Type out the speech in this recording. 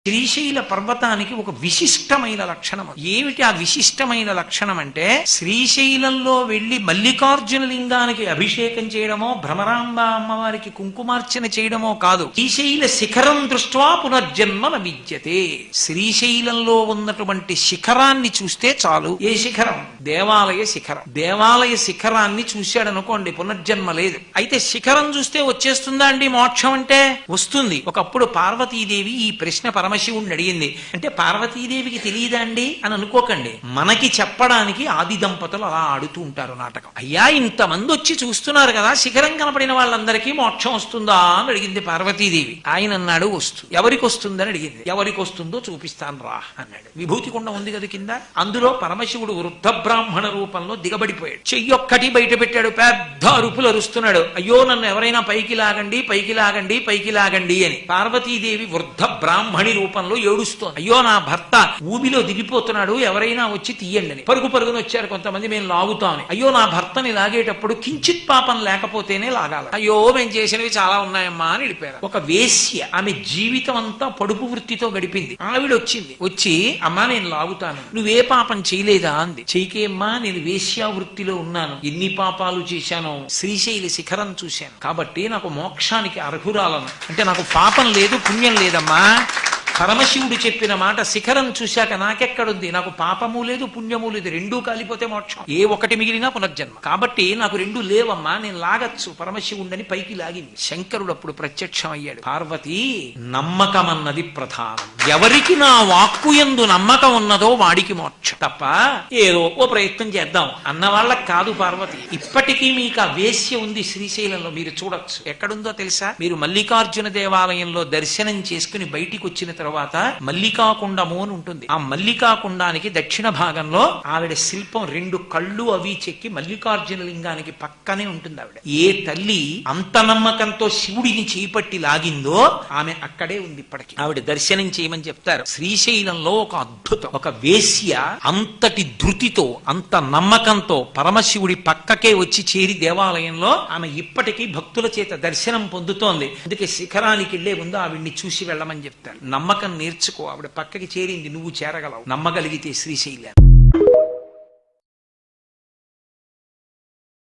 శ్రీశైల పర్వతానికి ఒక విశిష్టమైన లక్షణం. ఏమిటి ఆ విశిష్టమైన లక్షణం అంటే, శ్రీశైలంలో వెళ్లి మల్లికార్జున లింగానికి అభిషేకం చేయడమో, భ్రమరాంబ అమ్మవారికి కుంకుమార్చన చేయడమో కాదు. శ్రీశైల శిఖరం దృష్ట్వా పునర్జన్మ న విద్యతే. శ్రీశైలంలో ఉన్నటువంటి శిఖరాన్ని చూస్తే చాలు. ఏ శిఖరం? దేవాలయ శిఖరం. దేవాలయ శిఖరాన్ని చూశాడనుకోండి, పునర్జన్మ లేదు. అయితే శిఖరం చూస్తే వచ్చేస్తుందా అండి మోక్షం అంటే? వస్తుంది. ఒకప్పుడు పార్వతీదేవి ఈ ప్రశ్న పరమశివుణ్ణి అడిగింది. అంటే పార్వతీదేవికి తెలియదా అండి అని అనుకోకండి. మనకి చెప్పడానికి ఆది దంపతులు అలా ఆడుతూ ఉంటారు నాటకం. అయ్యా, ఇంతమంది వచ్చి చూస్తున్నారు కదా, శిఖరం కనపడిన వాళ్ళందరికీ మోక్షం వస్తుందా అని అడిగింది పార్వతీదేవి. ఆయన అన్నాడు, వస్తుంది. ఎవరికి వస్తుందని అడిగింది. ఎవరికి వస్తుందో చూపిస్తాను రా అన్నాడు. విభూతి కుండ ఉంది కదా కింద, అందులో పరమశివుడు వృద్ధ బ్రాహ్మణ రూపంలో దిగబడిపోయాడు. చెయ్యొక్కటి బయట పెట్టాడు, పెద్ద అరుపులు అరుస్తున్నాడు. అయ్యో, నన్ను ఎవరైనా పైకి లాగండి, పైకి లాగండి, పైకి లాగండి అని. పార్వతీదేవి వృద్ధ బ్రాహ్మణి రూపంలో ఏడుస్తోంది. అయ్యో, నా భర్త ఊబిలో దిగిపోతున్నాడు, ఎవరైనా వచ్చి తీయండి అని. పరుగు పరుగున వచ్చారు కొంతమంది, మేము లాగుతామని. అయ్యో, నా భర్తని లాగేటప్పుడు కించిత్ పాపం లేకపోతేనే లాగాలి. అయ్యో, మేము చేసినవి చాలా ఉన్నాయమ్మా అని వెళ్ళిపోయారు. ఒక వేశ్య, ఆమె జీవితం అంతా పడుపు వృత్తితో గడిపింది. ఆవిడ వచ్చింది. వచ్చి, అమ్మా నేను లాగుతాను, నువ్వే పాపం చేయలేదా అంది. చెయ్యకేమ్మా, నేను వేశ్యా వృత్తిలో ఉన్నాను, ఎన్ని పాపాలు చేశానో. శ్రీశైల శిఖరం చూశాను కాబట్టి నాకు మోక్షానికి అర్హురాలను. అంటే నాకు పాపం లేదు, పుణ్యం లేదమ్మా. పరమశివుడు చెప్పిన మాట, శిఖరం చూశాక నాకెక్కడుంది? నాకు పాపము లేదు, పుణ్యము లేదు, రెండూ కాలిపోతే మోక్షం. ఏ ఒకటి మిగిలినా పునర్జన్మ. కాబట్టి నాకు రెండు లేవమ్మా, నేను లాగచ్చు పరమశివుడని పైకి లాగింది. శంకరుడు అప్పుడు ప్రత్యక్షం అయ్యాడు. పార్వతి, నమ్మకం అన్నది ప్రధానం. ఎవరికి నా వాక్కు యందు నమ్మకం ఉన్నదో వాడికి మోక్షం తప్ప ఏదో ఓ ప్రయత్నం చేద్దాం అన్న వాళ్ళకి కాదు పార్వతి. ఇప్పటికీ మీకు ఆ వేశ్య ఉంది శ్రీశైలంలో, మీరు చూడొచ్చు. ఎక్కడుందో తెలుసా? మీరు మల్లికార్జున దేవాలయంలో దర్శనం చేసుకుని బయటికి వచ్చిన తర్వాత మల్లికాకుండము అని ఉంటుంది. ఆ మల్లికాకుండానికి దక్షిణ భాగంలో ఆవిడ శిల్పం, రెండు కళ్ళు అవి చెక్కి మల్లికార్జున లింగానికి పక్కనే ఉంటుంది ఆవిడ. ఏ తల్లి అంత నమ్మకంతో శివుడిని చేపట్టి లాగిందో ఆమె అక్కడే ఉంది ఇప్పటికి. ఆవిడ దర్శనం చేయమని చెప్తారు. శ్రీశైలంలో ఒక అద్భుతం, ఒక వేశ్య అంతటి ధృతితో, అంత నమ్మకంతో పరమశివుడి పక్కకే వచ్చి చేరి దేవాలయంలో ఆమె ఇప్పటికీ భక్తుల చేత దర్శనం పొందుతోంది. అందుకే శిఖరానికి వెళ్లే ముందు ఆవిడ్ని చూసి వెళ్ళమని చెప్తారు. నమ్మకం నేర్చుకో. ఆవిడ పక్కకి చేరింది, నువ్వు చేరగలవు నమ్మగలిగితే శ్రీశైలం.